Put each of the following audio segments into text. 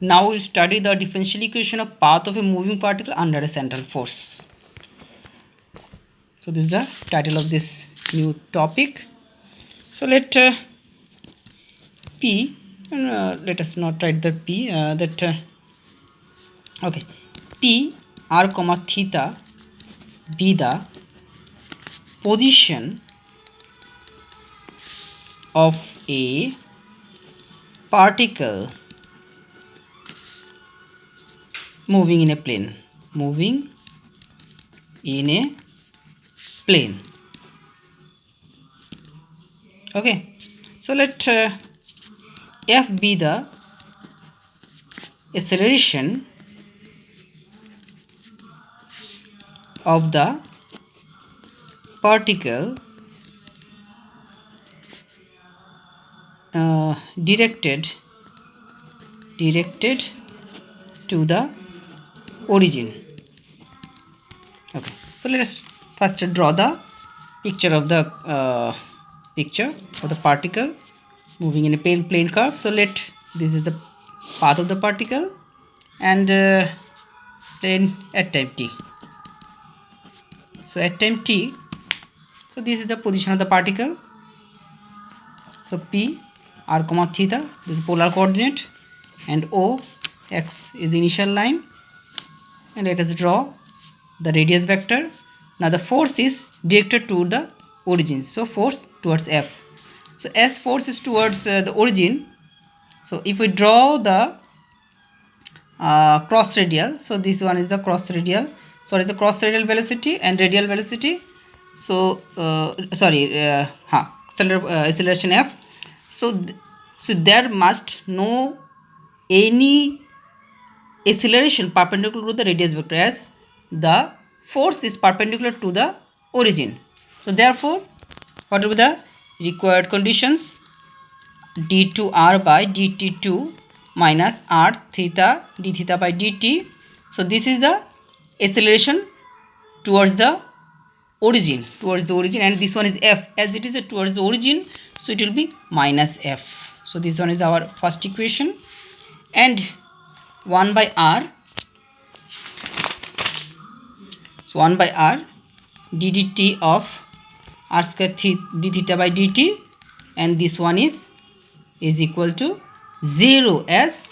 Now we'll study the differential equation of path of a moving particle under a central force. So this is the title of this new topic. So let P, let us not write the P, okay, P r comma theta be the position of a particle moving in a plane. Okay, so let F be the acceleration of the particle directed to the origin. Okay, so let us first draw the picture of the particle moving in a plane curve. So this is the path of the particle, and then at time t. So at time t, so this is the position of the particle. So P r comma theta, this is polar coordinate, and O x is the initial line, and let us draw the radius vector. Now the force is directed to the origin, so force towards F. So as force is towards the origin, so if we draw the cross radial, so this one is the cross radial, so it is the cross radial velocity and radial velocity. So acceleration F. So there must no any acceleration perpendicular to the radius vector, as the force is perpendicular to the origin. So therefore, what will be the required conditions? d2r by dt2 minus r theta d theta by dt. So this is the acceleration towards the origin, and this one is F. As it is towards the origin, so it will be minus F. So this one is our first equation, and 1 by r, so 1 by r d dt of r square d theta by dt, and this one is equal to 0, as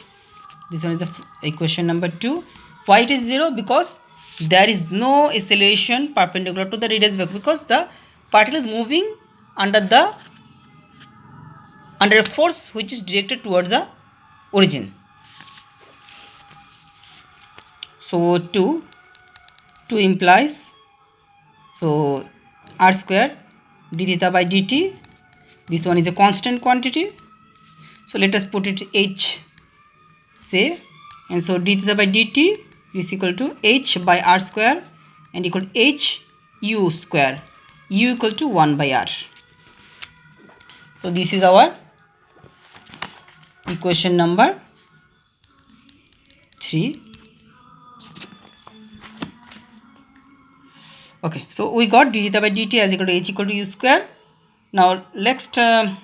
this one is the equation number 2. Why it is 0? Because there is no acceleration perpendicular to the radius vector, because the particle is moving under a force which is directed towards the origin. So 2 implies, so r square d theta by dt, this one is a constant quantity, so let us put it h, say, and so d theta by dt is equal to h by r square and equal to h u square, u equal to 1 by r. So this is our equation number 3. Okay, so we got d theta by dt as equal to h equal to u square. Now next r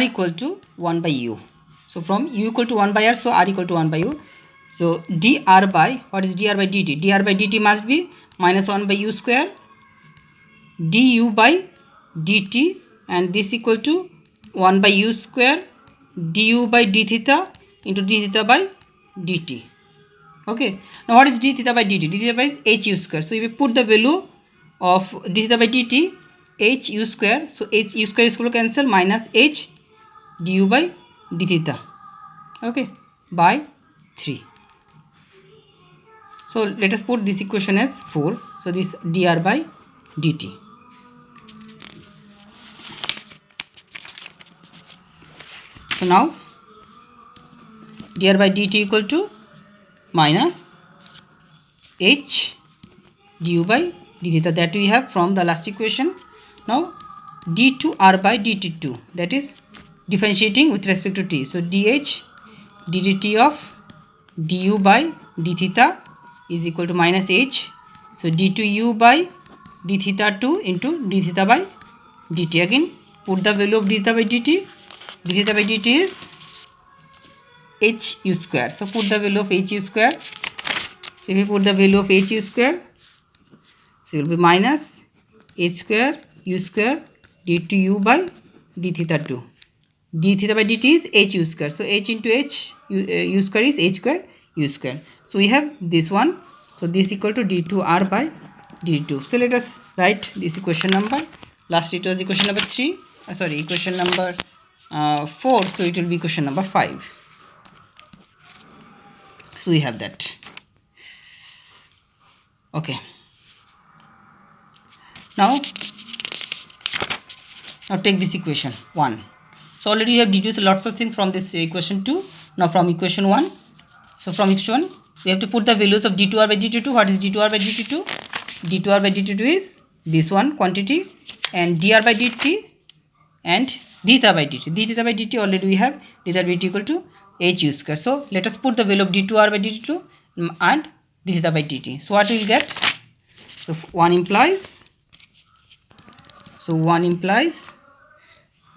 equal to 1 by u. So from u equal to 1 by r, so r equal to 1 by u. So dr by, what is dr by dt? Dr by dt must be minus 1 by u square du by dt, and this equal to 1 by u square du by d theta into d theta by dt. Okay, now what is d theta by dt? D theta by h u square. So if you put the value of d theta by dt, h u square, so h u square is equal to cancel, minus h du by d theta, okay, by 3. So let us put this equation as 4. So this dr by dt. So now dr by dt equal to minus h du by d theta, that we have from the last equation. Now d2r by dt2, that is differentiating with respect to t. So dh ddt of du by d theta is equal to minus h. So d2u by d theta 2 into d theta by dt. Again put the value of d theta by dt. D theta by dt is h u square. So put the value of h u square. So if we put the value of h u square, so it will be minus h square u square d2 u by d theta 2. D theta by dt is h u square. So h into h u square is h square u square. So we have this one. So this equal to d2r by d2. So let us write this equation number. Last it was equation number 3. Sorry, equation number 4. So it will be equation number 5. So we have that. Okay. Now take this equation 1. So already you have deduced lots of things from this equation 2. Now from equation 1. So from equation 1, we have to put the values of d2r by dt2. What is d2r by dt2? d2r by dt2 is this one quantity, and dr by dt and d theta by dt. d theta by dt already we have d theta by dt equal to h u square. So let us put the value of d2r by dt2 and d theta by dt. So what we will get? So 1 implies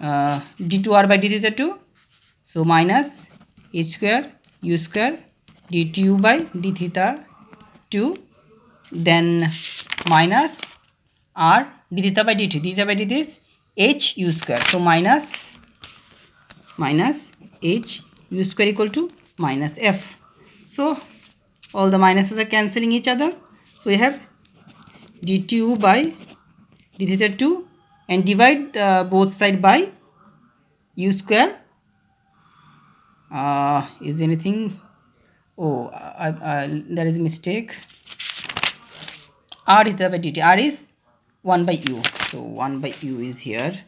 d2r by d theta 2. So minus h square u square d2 by d theta 2, then minus r d theta by dt. D theta by dt is h u square. So minus h u square equal to minus f. So all the minuses are cancelling each other. So we have d2 by d theta 2, and divide both side by u square. Is anything? Oh, there is a mistake. R d theta by dt. R is 1 by u. So 1 by u is here.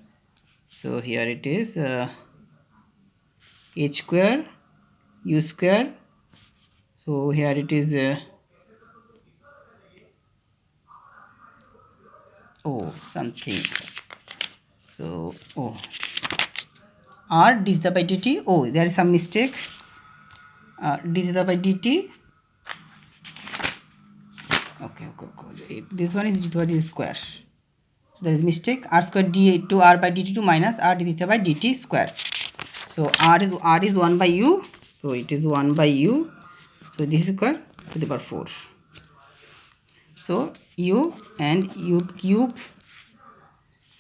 So here it is h square u square. So here it is something. So r d theta by dt. Oh, there is some mistake. D theta by dt. Okay. This one is d theta by dt square. So there is mistake. R square d2 r by dt2 minus r d theta by dt square. So r is 1 by u. So it is 1 by u. So this is square to the power 4. So u and u cube.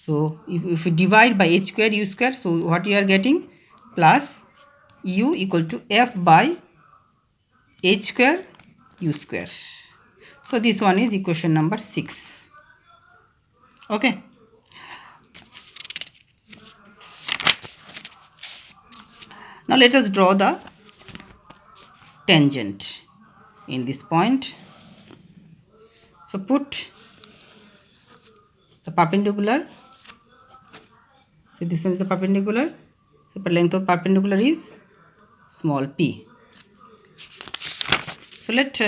So if you divide by h square u square, so what you are getting? Plus u equal to f by h square u square. So this one is equation number 6. Okay. Now let us draw the tangent in this point. So put the perpendicular. So this one is the perpendicular. So the length of perpendicular is small p. So let